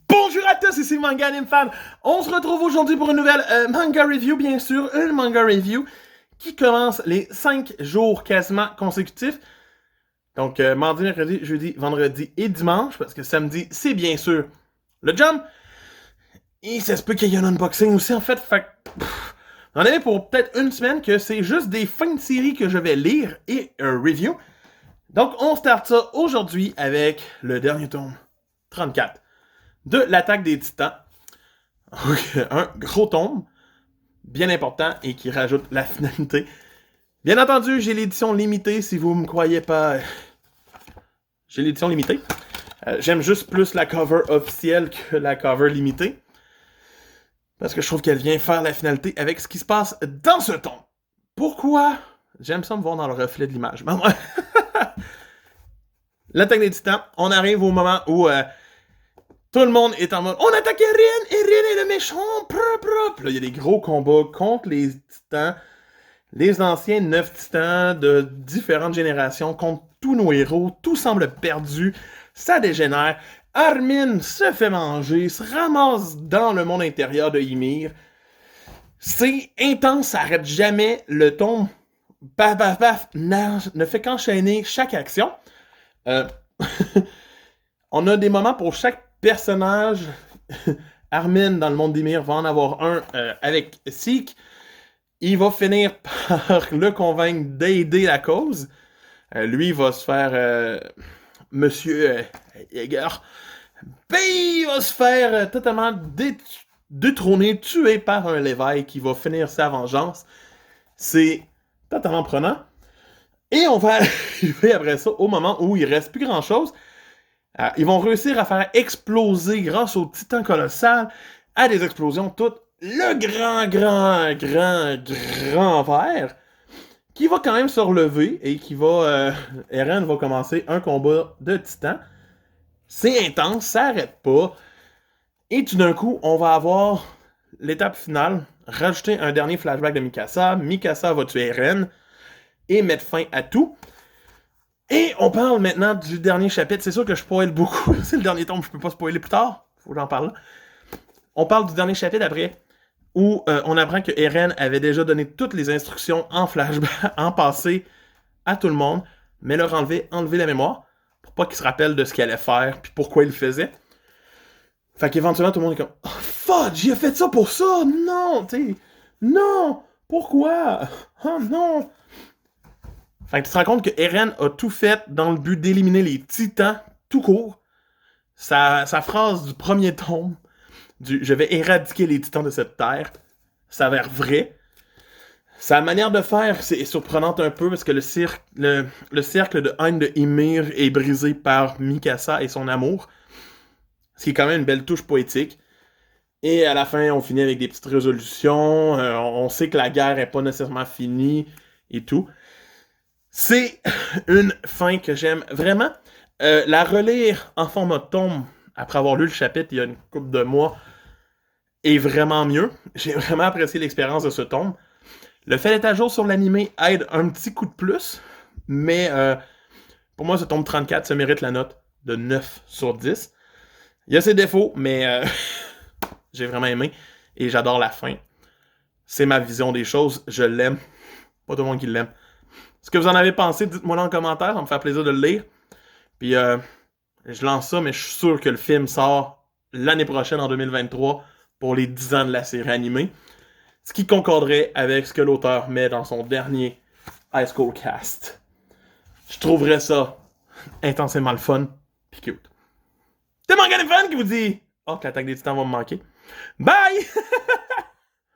Bonjour à tous, ici Manga Anime Fan. On se retrouve aujourd'hui pour une nouvelle manga review, bien sûr, une manga review qui commence les 5 jours quasiment consécutifs. Donc, mardi, mercredi, jeudi, vendredi et dimanche, parce que samedi, c'est bien sûr le Jump. Et ça se peut qu'il y ait un unboxing aussi, en fait. On avait pour peut-être une semaine que c'est juste des fins de série que je vais lire et un review. Donc, on start ça aujourd'hui avec le dernier tome, 34. De l'attaque des titans. Un gros tome, bien important, et qui rajoute la finalité. Bien entendu, j'ai l'édition limitée, si vous me croyez pas. J'ai l'édition limitée. J'aime juste plus la cover officielle que la cover limitée. Parce que je trouve qu'elle vient faire la finalité avec ce qui se passe dans ce tome. Pourquoi? J'aime ça me voir dans le reflet de l'image. L'attaque des titans, on arrive au moment où... tout le monde est en mode « On attaque Eren! Eren est le méchant! Puis là, il y a des gros combats contre les titans. Les anciens 9 titans de différentes générations contre tous nos héros. Tout semble perdu. Ça dégénère. Armin se fait manger, se ramasse dans le monde intérieur de Ymir. C'est intense, ça arrête jamais. Le tome, paf, paf, paf, ne fait qu'enchaîner chaque action. On a des moments pour chaque personnage. Armin, dans le monde d'Ymir, va en avoir un avec Zeke. Il va finir par le convaincre d'aider la cause. Lui, il va se faire... Monsieur Jäger. Ben, il va se faire totalement détrôner, tué par un Levi qui va finir sa vengeance. C'est totalement prenant. Et on va arriver après ça au moment où il reste plus grand-chose. Ils vont réussir à faire exploser, grâce au titan colossal, à des explosions toutes, le grand verre, qui va quand même se relever et qui va... Eren va commencer un combat de titan. C'est intense, ça arrête pas. Et tout d'un coup, on va avoir l'étape finale, rajouter un dernier flashback de Mikasa. Mikasa va tuer Eren et mettre fin à tout. Et on parle maintenant du dernier chapitre. C'est sûr que je spoil beaucoup. C'est le dernier tome, je peux pas spoiler plus tard. Faut que j'en parle là. On parle du dernier chapitre après, où on apprend que Eren avait déjà donné toutes les instructions en flashback, en passé, à tout le monde, mais leur enlever la mémoire, pour pas qu'ils se rappellent de ce qu'il allait faire, puis pourquoi il le faisait. Fait qu'éventuellement, tout le monde est comme « Oh, fuck, j'ai fait ça pour ça! Non! Tu sais, non! Pourquoi? Oh non! » Fait que tu te rends compte que Eren a tout fait dans le but d'éliminer les titans, tout court. Sa phrase du premier tome, du « Je vais éradiquer les titans de cette terre », s'avère vrai. Sa manière de faire est surprenante un peu, parce que le cercle de haine de Ymir est brisé par Mikasa et son amour. Ce qui est quand même une belle touche poétique. Et à la fin, on finit avec des petites résolutions. On sait que la guerre n'est pas nécessairement finie et tout. C'est une fin que j'aime vraiment. La relire en format tome, après avoir lu le chapitre il y a une couple de mois, est vraiment mieux. J'ai vraiment apprécié l'expérience de ce tome. Le fait d'être à jour sur l'animé aide un petit coup de plus, mais pour moi, ce tome 34 se mérite la note de 9 sur 10. Il y a ses défauts, mais j'ai vraiment aimé et j'adore la fin. C'est ma vision des choses, je l'aime. Pas tout le monde qui l'aime. Ce que vous en avez pensé, dites-moi dans les commentaires, ça me fait plaisir de le lire. Puis je lance ça, mais je suis sûr que le film sort l'année prochaine, en 2023, pour les 10 ans de la série animée. Ce qui concorderait avec ce que l'auteur met dans son dernier High School Cast. Je trouverais ça intensément le fun, puis cute. C'est Manga Anime Fan qui vous dit « Oh, que l'attaque des titans va me manquer. » Bye!